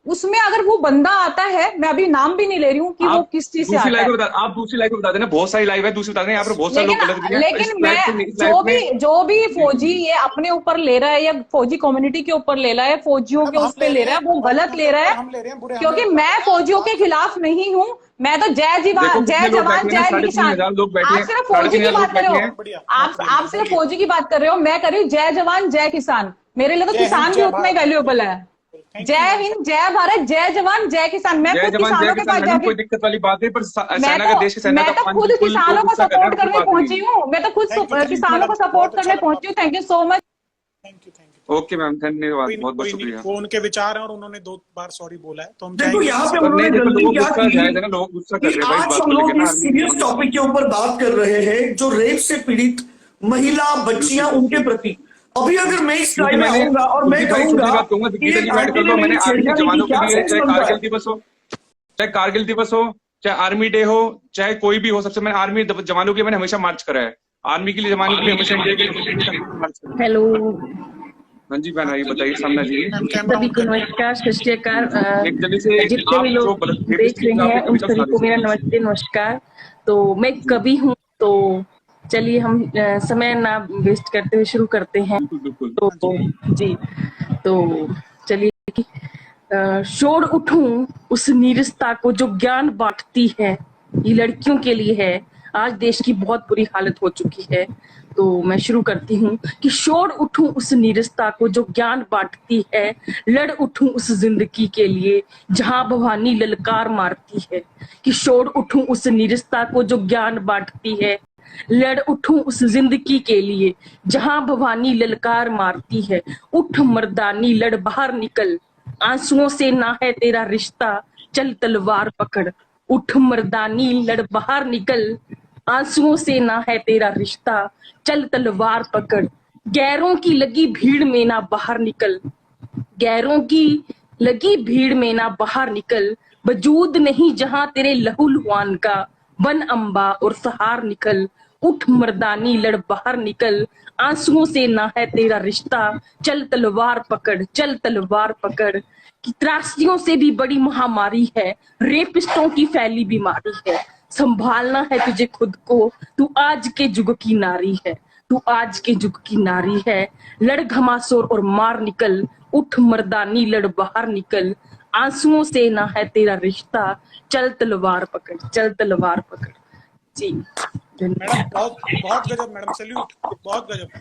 उसमें अगर वो बंदा आता है, मैं अभी नाम भी नहीं ले रही हूँ कि वो आप किस चीज से दूसरी आता लाइव है, में बता, आप दूसरी लाइव में बता देना, बहुत सारी लाइव है दूसरी बता देना, यहाँ पर बहुत सारे लोग गलत भी हैं। लेकिन इस लाइव पे मैं इस लाइव में जो भी फौजी ये अपने ऊपर ले रहा है या फौजी कम्युनिटी के ऊपर ले रहा है, फौजियों के हम उस पे ले ले रहे रहा है, वो हैं, गलत ले रहा हम ले रहे हैं, बुरे है। क्योंकि हमें मैं फौजियों के खिलाफ नहीं हूँ। मैं तो जय देखो जवान, कितने जय लोग जवान, बैठे हैं ना, जय किसान। 3,500 लोग बैठे आप हैं, सिर्फ फौजी की 3,500 बात कर रहे लोग बैठे हो, हैं। बढ़िया, आप बढ़िया, सिर्फ बोलिए। फौजी की बात कर रहे हो, मैं कर रही हूँ जय जवान जय किसान। मेरे लिए तो जय हिंद, किसान भी जय उतना ही भारत। वैल्यूएबल है। Thank you, जय मैम। हिंद, जय भारत, जय जवान जय किसान। मैं जय खुद जवान जय किसानों के किसान पास मैडम, जाके, कोई दिक्कत वाली बात नहीं, पर मैं सेना का देश की सेना का तो अपमान खुद बिल्कुल किसानों लोग को गुस्सा कर रहे हैं, सपोर्ट कोई करने बात पहुंची नहीं। हूँ। मैं तो खुद Thank you, किसानों को मैडम, सपोर्ट बहुत करने अच्छा पहुंची हूँ। लगा। Thank you so much. Thank you. Okay ma'am, धन्यवाद, कोई नहीं, बहुत बहुत कोई नहीं, शुक्रिया। वो उनके विचार हैं और उन्होंने 2 बार सॉरी बोला है, तो हम देखो चाहेंगे यहाँ पे कि- पर उन्होंने नहीं देखो, गलती लोग क्या गुस्सा जायज है की ना, लोग गुस्सा कर कि रहे हैं भाई, इस आज बात हम को लेकर लोग ना इस सीरियस आर्मी। टॉपिक के ऊपर बात कर रहे हैं, जो रेप से पीड़ित महिला बच्चियां उनके प्रति। अभी अगर मैं इस क्योंकि लाइव में मैंने आऊंगा और मैं कुलदीप भाई कहूंगा छोटी बात कहूंगा, कि गीता एक जी ऐड आंटी कर ने लो, मेरी मैंने आर्मी के छेड़खानी की, जवानों के क्या लिए, सेंस चाहे बनता है? कारगिल दिवस हो, चाहे कारगिल दिवस हो, चाहे आर्मी डे हो, चाहे कोई भी हो, सबसे मैंने आर्मी जवानों के लिए मैंने हमेशा मार्च करा है। आर्मी के लिए जवानों के लिए हमेशा इंडिया के लिए मार्च करा है। हेलो, हाँ जी बहन, आइए बताइए, सामने आ जाइए। मैम, कैमरा सभी ऑन को करें। नमस्कार, सत श्री अकाल। एक जल्दी से जितने आप भी जो लोग रेप देख स्पीच रहे आप हैं एक उन कविता सभी सुना को मेरा दीजिए। नमस्ते नमस्कार। तो मैं कवि हूँ, तो चलिए हम समय ना वेस्ट करते हुए शुरू करते हैं। बिल्कुल तो जी, तो चलिए कि शोर उठूं उस नीरसता को जो ज्ञान बांटती है, ये लड़कियों के लिए है। आज देश की बहुत बुरी हालत हो चुकी है, तो मैं शुरू करती हूँ कि शोर उठूं उस नीरसता को जो ज्ञान बांटती है, लड़ उठूं उस जिंदगी के लिए जहां भवानी ललकार मारती है। कि शोर उठूं उस नीरसता को जो ज्ञान बांटती है, लड़ उठूं उस जिंदगी के लिए जहां भवानी ललकार मारती है। उठ मर्दानी लड़ बाहर निकल, आंसुओं से ना है तेरा रिश्ता, चल तलवार पकड़। उठ मर्दानी लड़ बाहर निकल, आंसुओं से ना है तेरा रिश्ता, चल तलवार पकड़। गैरों की लगी भीड़ में ना बाहर निकल, गैरों की लगी भीड़ में ना बाहर निकल। वजूद नहीं जहां तेरे लहू लुहान का, बन अंबा और सहार निकल। उठ मर्दानी लड़ बाहर निकल, आंसुओं से ना है तेरा रिश्ता, चल तलवार पकड़, चल तलवार पकड़। कि त्रासदियों से भी बड़ी महामारी है, रेपिस्टों की फैली बीमारी है। संभालना है तुझे खुद को, तू आज के युग की नारी है, तू आज के युग की नारी है। लड़ घमासोर और मार निकल, उठ मर्दानी लड़ बाहर निकल। आंसुओं से ना है तेरा रिश्ता, चल तलवार पकड़, चल तलवार पकड़। जी मैडम, बहुत बहुत गजब मैडम, सैल्यूट, बहुत गजब।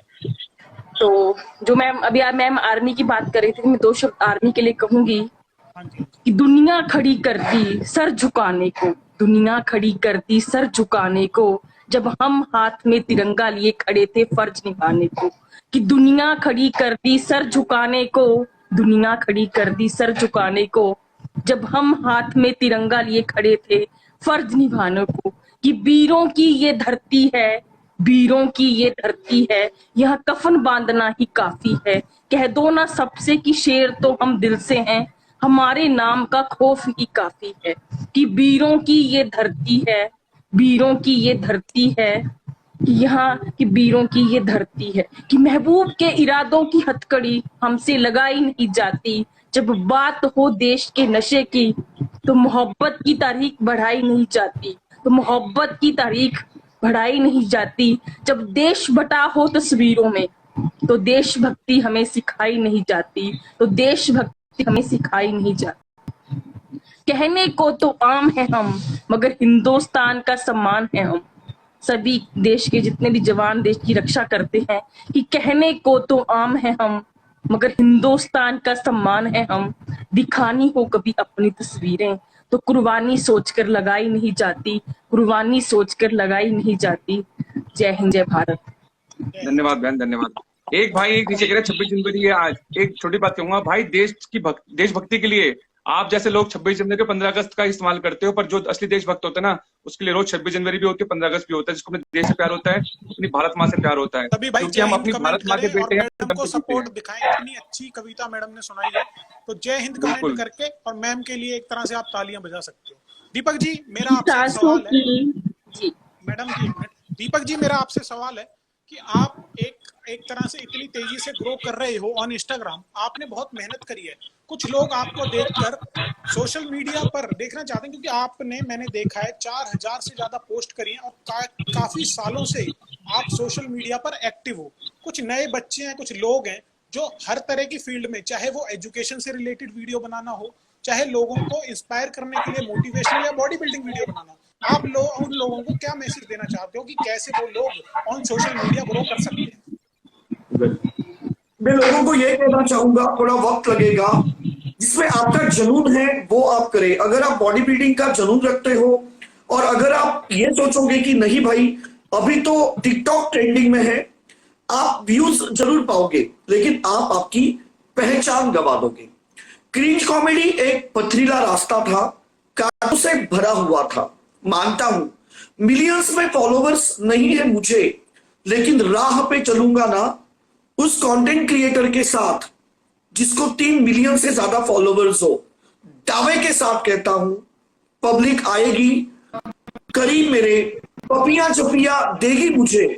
तो जो मैम आर्मी की बात कर रही थी, मैं 2 शब्द आर्मी के लिए कहूंगी हाँ जी। कि दुनिया खड़ी करती सर झुकाने को, दुनिया खड़ी करती सर झुकाने को, जब हम हाथ में तिरंगा लिए खड़े थे फर्ज निभाने को। कि दुनिया खड़ी करती सर झुकाने को, दुनिया खड़ी करती सर झुकाने को, जब हम हाथ में तिरंगा लिए खड़े थे फर्ज निभाने को। कि वीरों की ये धरती है, वीरों की ये धरती है, यहाँ कफन बांधना ही काफी है। कह दो ना सबसे कि शेर तो हम दिल से हैं, हमारे नाम का खौफ ही काफी है। कि वीरों की ये धरती है, वीरों की ये धरती है, कि यहाँ की वीरों की ये धरती है। कि महबूब के इरादों की हथकड़ी हमसे लगाई नहीं जाती, जब बात हो देश के नशे की तो मोहब्बत की तारीख बढ़ाई नहीं जाती, तो मोहब्बत की तारीख बढ़ाई नहीं जाती। जब देश बटा हो तस्वीरों में तो देशभक्ति हमें सिखाई नहीं जाती, तो देशभक्ति हमें सिखाई नहीं जाती। कहने को तो आम है हम, मगर हिंदुस्तान का सम्मान है हम, सभी देश के जितने भी जवान देश की रक्षा करते हैं कि कहने को तो आम है हम, मगर हिंदुस्तान का सम्मान है हम। दिखानी हो कभी अपनी तस्वीरें तो कुर्बानी सोचकर लगाई नहीं जाती, कुर्बानी सोचकर लगाई नहीं जाती। जय हिंद, जय भारत। धन्यवाद बहन, धन्यवाद। एक भाई एक नीचे कह रहे 26 जनवरी है आज। एक छोटी बात कहूंगा भाई, देशभक्ति के लिए आप जैसे लोग 26 जनवरी को 15 अगस्त का इस्तेमाल करते हो, पर जो असली देशभक्त होते हैं ना, उसके लिए रोज 26 जनवरी भी होती है, 15 अगस्त भी होता है, जिसको अपने देश से प्यार होता है, अपनी भारत माँ से प्यार होता है, तभी भाई क्योंकि जय हम हिंद अपनी कमेंट भारत माँ के करें और बेटे हैं। मैडम को सपोर्ट दिखाएं। इतनी अच्छी कविता मैडम ने सुनाई है, तो जय हिंद कमेंट बिल्कुल। करके और मैम के लिए एक तरह से आप तालियां बजा सकते हो। दीपक जी मेरा आपसे एक सासों सवाल है। की जी मैडम जी एक मिनट। दीपक जी मेरा आपसे सवाल है कि आप एक तरह से इतनी तेजी से ग्रो कर रहे हो ऑन इंस्टाग्राम, आपने बहुत मेहनत करी है। कुछ लोग आपको देखकर सोशल मीडिया पर देखना चाहते हैं, क्योंकि आपने, मैंने देखा है 4000 से ज्यादा पोस्ट करी हैं और काफी सालों से आप सोशल मीडिया पर एक्टिव हो। कुछ नए बच्चे हैं, कुछ लोग हैं जो हर तरह की फील्ड में, चाहे वो एजुकेशन से रिलेटेड वीडियो बनाना हो, चाहे लोगों को इंस्पायर करने के लिए मोटिवेशनल या बॉडी बिल्डिंग वीडियो बनाना, आप उन लोगों को क्या मैसेज देना चाहते हो कि कैसे वो लोग ऑन सोशल मीडिया ग्रो कर सकते हैं? मैं लोगों को यह कहना चाहूंगा, थोड़ा वक्त लगेगा, जिसमें आपका जुनून है वो आप करें। अगर आप बॉडी बिल्डिंग का जुनून रखते हो और अगर आप ये सोचोगे कि नहीं भाई अभी तो टिकटॉक ट्रेंडिंग में है, आप व्यूज जरूर पाओगे लेकिन आप आपकी पहचान गवा दोगे। क्रिंज कॉमेडी एक पथरीला रास्ता था, कांटों से भरा हुआ था, मानता हूं। मिलियंस में फॉलोवर्स नहीं है मुझे, लेकिन राह पे चलूंगा ना उस कंटेंट क्रिएटर के साथ जिसको 3 मिलियन से ज्यादा फॉलोवर्स हो। दावे के साथ कहता हूं, पब्लिक आएगी, करीब मेरे, पपिया चपिया देगी मुझे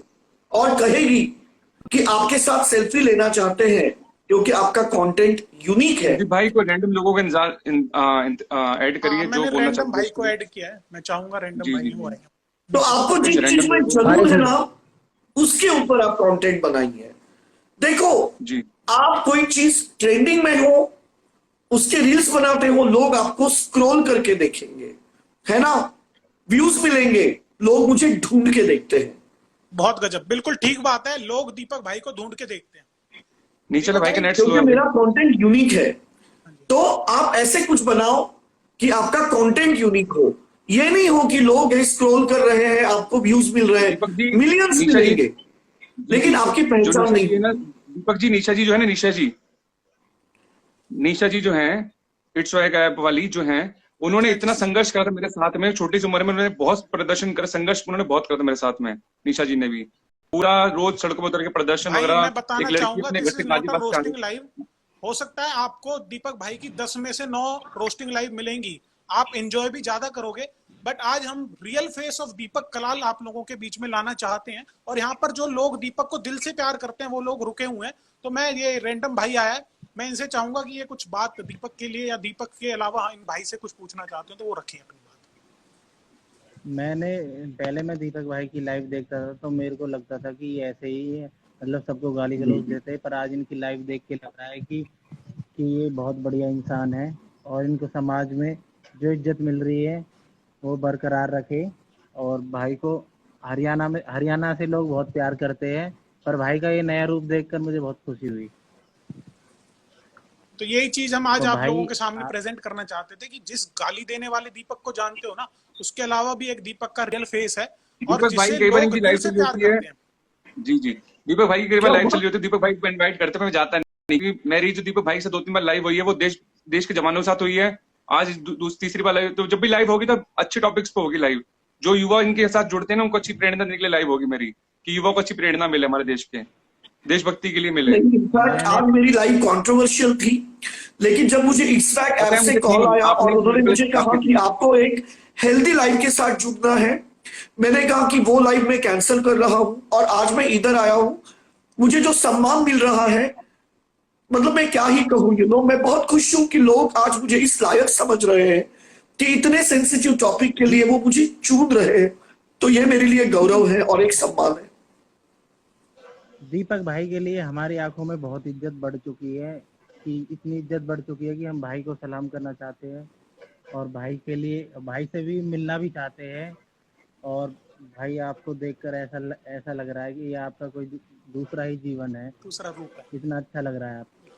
और कहेगी कि आपके साथ सेल्फी लेना चाहते हैं क्योंकि आपका कंटेंट यूनिक है। भाई को रैंडम लोगों को ऐड करिए जो मैंने बोलना रैंडम चाहते भाई को हैं। ऐड किया है, मैं चाहूंगा रैंडम जी, भाई जी, को जी। आएंगे। तो आपको जिस रैंडम चीज में लोगों जरूर है ना उसके ऊपर आप कंटेंट बनाइए। देखो जी आप कोई चीज ट्रेंडिंग में हो, उसके रील्स बनाते हो, लोग आपको स्क्रॉल करके देखेंगे, है ना, व्यूज मिलेंगे, लोग मुझे ढूंढ के देखते हैं। बहुत गजब, बिल्कुल ठीक बात है। लोग दीपक भाई को ढूंढ के देखते हैं। नीचे भाई का नेट स्लो क्योंकि है। मेरा कंटेंट यूनिक है। तो आप ऐसे कुछ बनाओ कि आपका कंटेंट यूनिक हो, ये नहीं हो कि लोग स्क्रॉल कर रहे हैं, आपको व्यूज मिल रहे दीपक जी, हैं, मिलियंस निशा जी, मिलेंगे लेकिन आपकी जो पहचान निशा नहीं जी है ना, होगी। दीपक जी, निशा जी जो है ना, निशा जी जो है इट्स स्वैग ऐप वाली जो है, उन्होंने इतना संघर्ष करा था मेरे साथ में, छोटी सी उम्र में उन्होंने बहुत प्रदर्शन कर, संघर्ष उन्होंने बहुत करा था मेरे साथ में। निशा जी ने भी पूरा रोज सड़कों पर उतर के प्रदर्शन भाई वगैरह। मैं बताना एक लड़की चाहूंगा, अपने घर दिस से इज नॉट अ गाजीपुर से आ रोस्टिंग रही। लाइव। हो सकता है आपको दीपक भाई की 10 में से 9 रोस्टिंग लाइव मिलेंगी, आप एंजॉय भी ज्यादा करोगे, बट आज हम रियल फेस ऑफ दीपक कलाल आप लोगों के बीच में लाना चाहते हैं। और यहाँ पर जो लोग दीपक को दिल से प्यार करते हैं वो लोग रुके हुए हैं। तो मैं, ये रैंडम भाई आया है, मैं इनसे चाहूंगा कि ये कुछ बात दीपक के लिए या दीपक के अलावा इन भाई से कुछ पूछना चाहते हैं तो वो रखें अपनी बात। पहले मैं दीपक भाई की लाइव देखता था तो मेरे को लगता था कि ये ऐसे ही है, मतलब सबको गाली गलौज देते हैं, पर आज इनकी लाइव देख के लग रहा है कि ये बहुत बढ़िया इंसान है और इनको समाज में जो इज्जत मिल रही है वो बरकरार रखे। और भाई को हरियाणा से लोग बहुत प्यार करते हैं, पर भाई का ये नया रूप देखकर मुझे बहुत खुशी हुई। तो यही चीज हम आज तो आप भाई लोगों के सामने प्रेजेंट करना चाहते थे कि जिस गाली देने वाले दीपक को जानते हो ना, उसके अलावा भी एक दीपक का रियल फेस है और दीपक भाई जिसे कई बार लोग इनकी दिल लाइव से चली प्यार होती है। करते हैं। जी जी, दीपक भाई की कई बार क्या लाइव हुआ? चली होती है, दीपक भाई को इनवाइट करते हैं, मैं जाता नहीं, क्योंकि मेरी जो दीपक भाई से 2-3 बार लाइव हुई है वो देश के जवानों के साथ हुई है। आज तीसरी बार लाइव, तो जब भी लाइव होगी तो अच्छे टॉपिक्स पे होगी लाइव, जो युवा इनके साथ जुड़ते हैं ना उनको अच्छी प्रेरणा देने के लिए लाइव होगी मेरी, कि युवा को अच्छी प्रेरणा मिले, हमारे देश के देशभक्ति के लिए मिले। नहीं, इनफैक्ट आज मेरी लाइफ कंट्रोवर्शियल थी, लेकिन जब मुझे एक्सट्रैक्ट पता ऐप है से मुझे, कॉल आया और आपने उन्होंने मुझे कहा कि थी। आपको एक हेल्दी लाइफ के साथ जुड़ना है, मैंने कहा कि वो लाइफ मैं कैंसिल कर रहा हूं और आज मैं इधर आया हूं। मुझे जो सम्मान मिल रहा है, मतलब मैं क्या ही कहूं, मैं बहुत खुश हूं कि लोग आज मुझे इस लायक समझ रहे हैं कि इतने सेंसिटिव टॉपिक के लिए वो मुझे चुन रहे हैं। तो ये मेरे लिए गौरव है और एक सम्मान है। दीपक भाई के लिए हमारी आंखों में बहुत इज्जत बढ़ चुकी है, कि इतनी इज्जत बढ़ चुकी है कि हम भाई को सलाम करना चाहते हैं और भाई के लिए भाई से भी मिलना भी चाहते हैं। और भाई आपको देखकर ऐसा लग रहा है कि ये आपका कोई दूसरा ही जीवन है, दूसरा रूप है। इतना अच्छा लग रहा है आपको।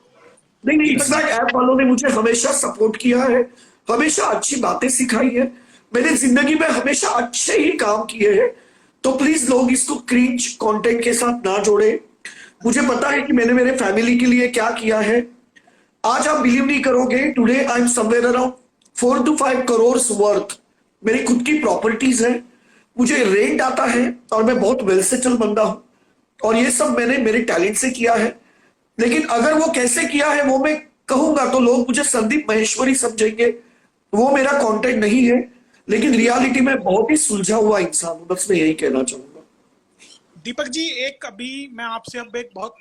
नहीं, इनफैक्ट ऐप वालों ने मुझे हमेशा सपोर्ट किया है, हमेशा अच्छी बातें सिखाई है, मैंने जिंदगी में हमेशा अच्छे ही काम किए हैं। तो प्लीज लोग इसको क्रिंज कंटेंट के साथ ना जोड़े। मुझे पता है कि मैंने मेरे फैमिली के लिए क्या किया है। आज आप बिलीव नहीं करोगे, today I am somewhere around 4 to 5 crore worth मेरी खुद की प्रॉपर्टीज है, मुझे रेंट आता है और मैं बहुत वेल सेटल बंदा हूं, और ये सब मैंने मेरे टैलेंट से किया है। लेकिन अगर वो कैसे किया है वो मैं कहूंगा तो लोग मुझे संदीप महेश्वरी समझेंगे, वो मेरा कंटेंट नहीं है, लेकिन रियलिटी में बहुत ही सुलझा हुआ इंसान हूं, बस मैं यही कहना चाहूंगा। दीपक जी, एक अभी मैं आपसे अब एक बहुत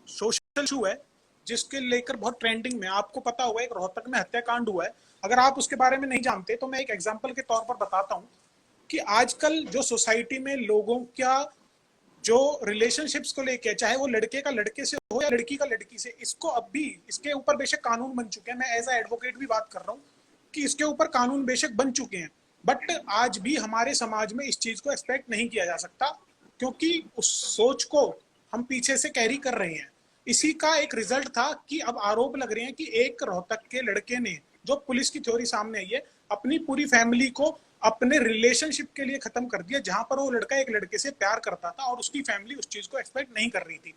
सोशल इशू है जिसके लेकर बहुत ट्रेंडिंग में, आपको पता होगा एक रोहतक में हत्याकांड हुआ है। अगर आप उसके बारे में नहीं जानते तो मैं एक एग्जांपल के तौर पर बताता हूं कि आजकल जो सोसाइटी में लोगों का जो रिलेशनशिप्स को लेके, चाहे वो लड़के का लड़के से हो या लड़की का लड़की से, इसको अब भी इसके ऊपर बेशक कानून बन चुके हैं, मैं एज ए एडवोकेट भी बात कर रहा हूँ कि इसके ऊपर कानून बेशक बन चुके हैं, बट आज भी हमारे समाज में इस चीज को एक्सपेक्ट नहीं किया जा सकता क्योंकि उस सोच को हम पीछे से कैरी कर रहे हैं। इसी का एक रिजल्ट था कि अब आरोप लग रहे हैं कि एक रोहतक के लड़के ने, जो पुलिस की थ्योरी सामने आई है, अपनी पूरी फैमिली को अपने रिलेशनशिप के लिए खत्म कर दिया, जहां पर वो लड़का एक लड़के से प्यार करता था और उसकी फैमिली उस चीज को एक्सपेक्ट नहीं कर रही थी।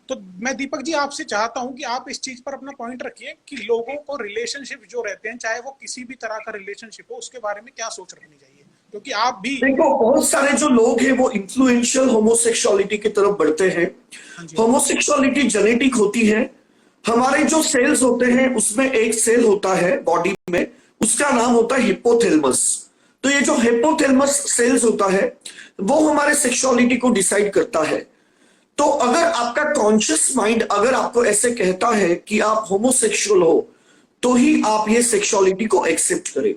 तो मैं दीपक जी आपसे चाहता हूं कि आप इस चीज पर अपना पॉइंट रखिए कि लोगों को रिलेशनशिप जो रहते हैं, चाहे वो किसी भी तरह का रिलेशनशिप हो, उसके बारे में क्या सोच रखनी चाहिए, क्योंकि आप भी देखो बहुत सारे जो लोग हैं वो इन्फ्लुएंशियल होमोसेक्सुअलिटी की तरफ बढ़ते हैं। होमोसेक्सुअलिटी जेनेटिक होती है, हमारे जो सेल्स होते हैं उसमें एक सेल होता है बॉडी में, उसका नाम होता है हिपोथैलेमस। तो ये जो हिपोथैलेमस सेल्स होता है वो हमारे सेक्सुअलिटी को डिसाइड करता है। तो अगर आपका कॉन्शियस माइंड अगर आपको ऐसे कहता है कि आप होमोसेक्सुअल हो तो ही आप ये सेक्सुअलिटी को एक्सेप्ट करें।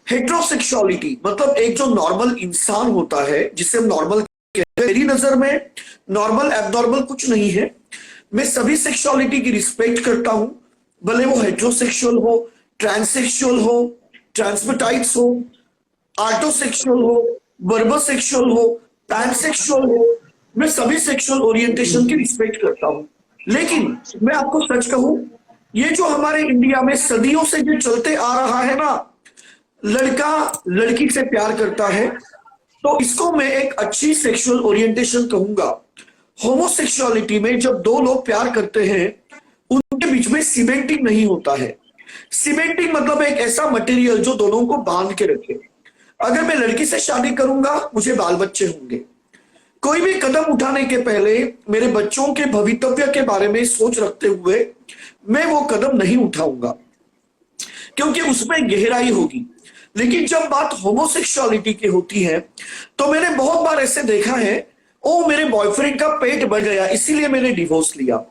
हेट्रोसेक्सुअलिटी मतलब एक जो नॉर्मल इंसान होता है जिसे हम नॉर्मल कहते हैं, मेरी नजर में नॉर्मल एबनॉर्मल कुछ नहीं है। मैं सभी सेक्सुअलिटी की रिस्पेक्ट करता हूं, भले वो हेट्रोसेक्सुअल हो, ट्रांससेक्सुअल हो, ट्रांसवेटाइट्स हो, आर्टोसेक्सुअल हो, वर्बोसेक्सुअल हो, पैनसेक्सुअल हो, मैं सभी सेक्सुअल ओरिएंटेशन की रिस्पेक्ट करता हूं। लेकिन मैं आपको सच कहूं, ये जो हमारे इंडिया में सदियों से जो चलते आ रहा है ना, लड़का लड़की से प्यार करता है, तो इसको मैं एक अच्छी सेक्सुअल ओरिएंटेशन कहूंगा। होमोसेक्सुअलिटी में जब दो लोग प्यार करते हैं उनके बीच में सीमेंटिंग नहीं होता है। सीमेंटिंग मतलब एक ऐसा मटेरियल जो दोनों को बांध के रखे। अगर मैं लड़की से शादी करूंगा मुझे बाल बच्चे होंगे, कोई भी कदम उठाने के पहले मेरे बच्चों के भवितव्य के बारे में सोच रखते हुए मैं वो कदम नहीं उठाऊंगा क्योंकि उसमें गहराई होगी। लेकिन जब बात होमोसेक्सुअलिटी की होती है तो मैंने बहुत बार ऐसे देखा है, ओ मेरे बॉयफ्रेंड का पेट बढ़ गया इसीलिए मैंने डिवोर्स लिया,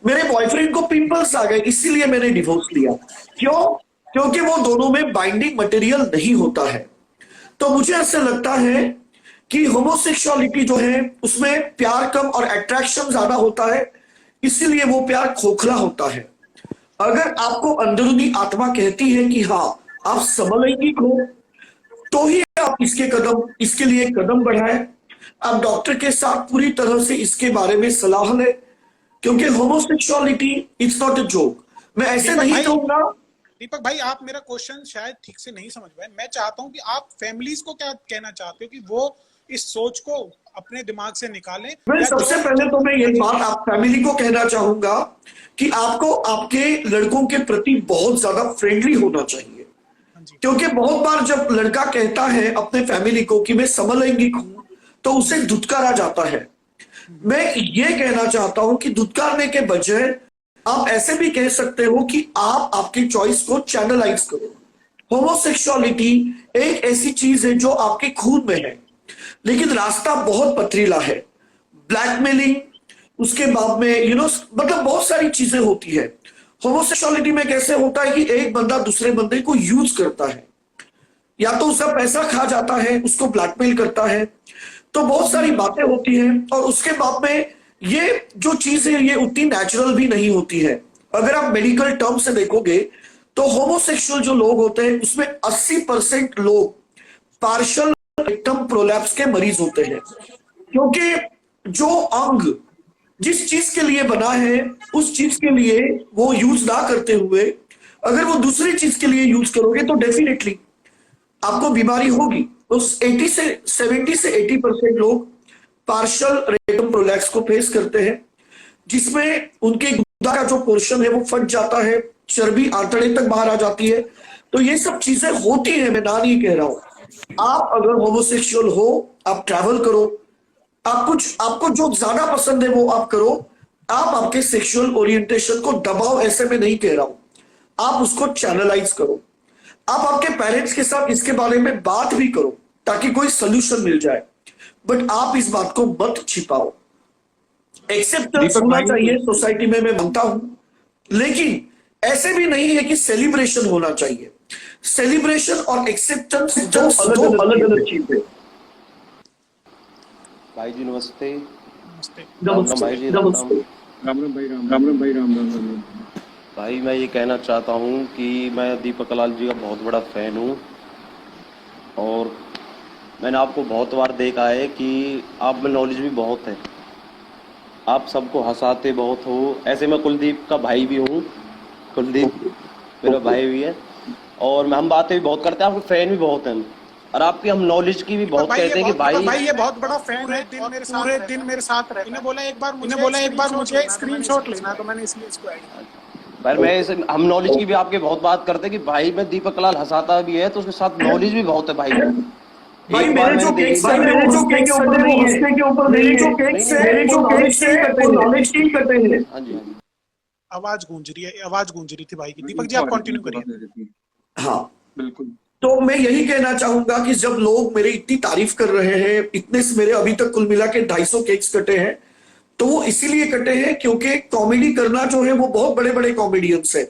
मेरे बॉयफ्रेंड को पिंपल्स आ गए इसीलिए मैंने डिवोर्स लिया। क्यों? क्योंकि वो दोनों में बाइंडिंग मटेरियल नहीं होता है। तो मुझे ऐसे लगता है कि होमोसेक्सुअलिटी जो है उसमें प्यार कम और अट्रैक्शन ज्यादा होता है, इसीलिए वो प्यार खोखला होता है। अगर आपको अंदरूनी आत्मा कहती है कि हाँ आप समलैंगिक हो तो ही आप इसके लिए कदम बढ़ाएं। आप डॉक्टर के साथ पूरी तरह से इसके बारे में सलाह लें, क्योंकि homosexuality it's not a joke. मैं ऐसे नहीं कहूंगा। दीपक भाई, आप मेरा क्वेश्चन शायद ठीक से नहीं समझ पाए। मैं चाहता हूं कि आप फैमिलीज को क्या कहना चाहते हो कि वो इस सोच को अपने दिमाग से निकालें। सबसे पहले तो मैं ये बात आप फैमिली को कहना चाहूंगा कि आपको आपके लड़कों के प्रति बहुत ज्यादा फ्रेंडली होना चाहिए, क्योंकि बहुत बार जब लड़का कहता है अपने फैमिली को कि मैं समलैंगिक हूं तो उसे धुतकारा जाता है। मैं ये कहना चाहता हूं कि धुतकारने के बजाय आप ऐसे भी कह सकते हो कि आप आपकी चॉइस को चैनलाइज करो। होमोसेक्सुअलिटी एक ऐसी चीज है जो आपके खून में है, लेकिन रास्ता बहुत पथरीला है। ब्लैकमेलिंग, उसके बाद में मतलब बहुत सारी चीजें होती है। होमोसेक्सुअलिटी में कैसे होता है कि एक बंदा दूसरे बंदे को यूज करता है, या तो उसका पैसा खा जाता है, उसको ब्लैकमेल करता है, तो बहुत सारी बातें होती हैं। और उसके बाद में ये जो चीज है ये उतनी नेचुरल भी नहीं होती है। अगर आप मेडिकल टर्म से देखोगे तो होमोसेक्सुअल जो लोग होते हैं उसमें 80% लोग पार्शियल रेक्टम प्रोलैप्स के मरीज होते हैं, क्योंकि जो अंग जिस चीज के लिए बना है उस चीज के लिए वो यूज ना करते हुए अगर वो दूसरी चीज के लिए यूज करोगे तो डेफिनेटली आपको बीमारी होगी। उस 70 से 80% लोग पार्शियल रेक्टम प्रोलैप्स को फेस करते हैं, जिसमें उनके गुदा का जो पोर्शन है वो फट जाता है, चर्बी आंतड़े तक बाहर आ जाती है। तो ये सब चीजें होती है, मैं ना नहीं कह रहा हूं। आप अगर होमोसेक्सुअल हो, आप ट्रैवल करो, आपको जो ज्यादा पसंद है वो आप करो। आप आपके सेक्सुअल ओरिएंटेशन को दबाओ, ऐसे में नहीं कह रहा हूं, आप उसको चैनलाइज करो। आप आपके पेरेंट्स के साथ इसके बारे में बात भी करो ताकि कोई सोल्यूशन मिल जाए, बट आप इस बात को मत छिपाओ। एक्सेप्टेंस होना चाहिए सोसाइटी में, मैं मानता हूं, लेकिन ऐसे भी नहीं है कि सेलिब्रेशन होना चाहिए। सेलिब्रेशन और एक्सेप्टेंस दो अलग अलग चीज है। भाई जी नमस्ते। नमस्ते भाई जी नमस्ते। राम राम भाई, राम भाई, राम। भाई मैं ये कहना चाहता हूँ कि मैं दीपक लाल जी का बहुत बड़ा फैन हूँ और मैंने आपको बहुत बार देखा है कि आप में नॉलेज भी बहुत है, आप सबको हंसाते बहुत हो। ऐसे मैं कुलदीप का भाई भी हूँ, कुलदीप मेरा भाई भी है और हम बातें भी बहुत करते हैं, आपके फैन भी बहुत हैं और आपकी हम नॉलेज की भी बहुत कहते हैं कि भाई ये बहुत बड़ा फैन है, पूरे दिन मेरे साथ रहता है। इन्हें बोला एक बार मुझे स्क्रीनशॉट लेना, तो मैंने इसलिए इसको ऐड किया। पर हम नॉलेज की भी आपके बहुत बात करते हैं कि भाई में दीपक लाल हंसाता भी है तो उसके साथ नॉलेज भी बहुत है भाई। भाई मेरे जो केक्स है वो हंसने के ऊपर, मेरे जो केक्स है वो नॉलेज की कटे हैं। हाँ जी आवाज गूंज रही थी भाई की। दीपक जी आप कंटिन्यू करिए। हाँ बिल्कुल। तो मैं यही कहना चाहूंगा कि जब लोग मेरी इतनी तारीफ कर रहे हैं, इतने से मेरे अभी तक कुल मिला के 250 केक्स कटे हैं, तो वो इसीलिए कटे हैं क्योंकि कॉमेडी करना जो है वो बहुत बड़े बड़े कॉमेडियंस है।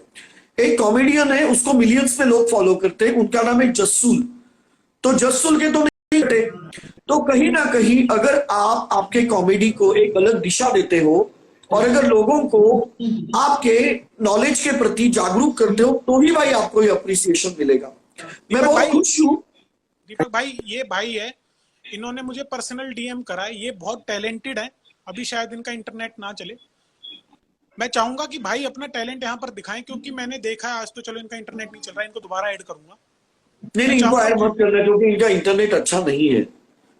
एक कॉमेडियन है, उसको मिलियंस में लोग फॉलो करते हैं, उनका नाम है जस्सूल। तो जस्सूल के तो नहीं कटे। तो कहीं ना कहीं अगर आप आपके कॉमेडी को एक अलग दिशा देते हो और अगर लोगों को आपके नॉलेज के प्रति जागरूक करते हो तो ही भाई आपको ये अप्रिसिएशन मिलेगा। मैं बहुत खुश हूँ। दीपक भाई ये भाई है, इन्होंने मुझे पर्सनल डीएम करा है, ये बहुत टैलेंटेड है। अभी शायद इनका इंटरनेट ना चले, मैं चाहूंगा कि भाई अपना टैलेंट यहाँ पर दिखाएं, क्योंकि मैंने देखा है आज तो चलो इनका इंटरनेट नहीं चल रहा है, इनको दोबारा ऐड करूंगा। नहीं इनको ऐड मत करना क्योंकि इनका इंटरनेट अच्छा नहीं है,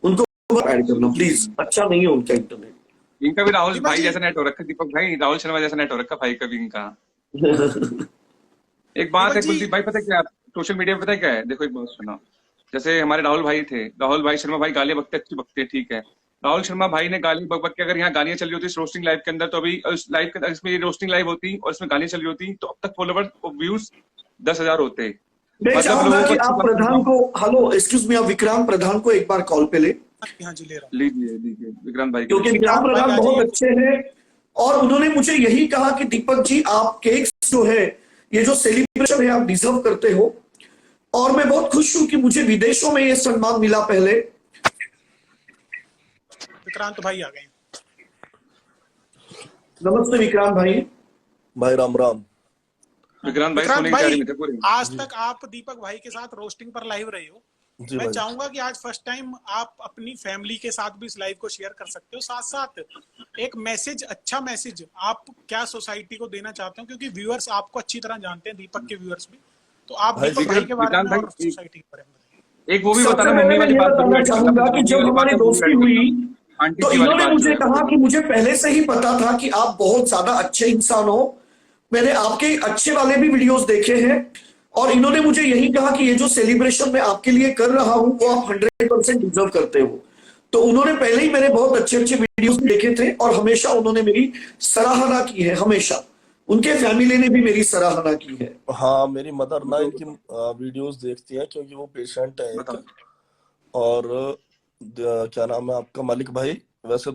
उनको ऐड करना प्लीज, अच्छा नहीं है उनका इंटरनेट। इनका भी राहुल भाई जैसा नेट हो रखा है, दीपक भाई राहुल शर्मा जैसा नेट हो रखा भाई का भी इनका। एक बात है कुलदीप भाई, पता क्या सोशल मीडिया पे पता क्या है, देखो एक बात सुनो। जैसे हमारे राहुल भाई थे, राहुल भाई शर्मा भाई गालियां बकते अच्छी बकते, ठीक है। राहुल शर्मा भाई ने गाली बक के, अगर यहाँ गालियां चल रही होती इस रोस्टिंग लाइव के अंदर, तो अभी उस लाइव के इसमें ये रोस्टिंग लाइव होती और इसमें गालियां चल रही होती तो अब तक फॉलोवर व्यूज 10,000 होते। मैं चाहूंगा कि आप प्रधान को, हेलो एक्सक्यूज मी, आप विक्रांत प्रधान को एक बार कॉल पे ले हाँ जी ले रहा हूँ। लीजिए विक्रांत भाई, क्योंकि विक्रांत प्रधान बहुत अच्छे हैं और उन्होंने मुझे यही कहा कि दीपक जी आप केक्स जो है, ये जो सेलिब्रेशन है आप डिजर्व करते हो। और मैं बहुत खुश हूं कि मुझे विदेशों में ये सम्मान मिला पहले। विक्रांत भाई आ गए। नमस्ते विक्रांत भाई। भाई राम राम। विक्रांत भाई सोने की तैयारी में थे पूरे। आज तक आप दीपक भाई के साथ रोस्टिंग पर लाइव रहे हो, मैं चाहूंगा कि आज फर्स्ट टाइम आप अपनी फैमिली के साथ भी इस लाइव को शेयर कर सकते हो। साथ साथ एक मैसेज, अच्छा मैसेज आप क्या सोसाइटी को देना चाहते हो, क्योंकि व्यूअर्स आपको अच्छी तरह जानते हैं, दीपक के व्यूअर्स भी, तो आप दीपक भाई के बारे में और सोसाइटी के बारे में एक वो भी बताना मम्मी वाली बात बताना चाहूंगा कि जब हमारी दोस्ती हुई तो इन्होंने मुझे कहा कि मुझे पहले से ही पता था कि आप बहुत ज्यादा अच्छे इंसान हो, मैंने आपके अच्छे वाले भी वीडियोस देखे हैं और इन्होंने मुझे यही कहा कि ये जो सेलिब्रेशन मैं आपके लिए कर रहा हूं वो आप 100% डिजर्व करते हो। तो उन्होंने पहले ही मेरे बहुत अच्छे अच्छे वीडियोस देखे थे और हमेशा उन्होंने मेरी सराहना की है, हमेशा उनके फैमिली ने भी मेरी सराहना की है। हाँ मेरी मदर ना इनकी वीडियोस देखती है क्योंकि वो पेशेंट है एक, और क्या नाम है आपका, मलिक भाई? वैसे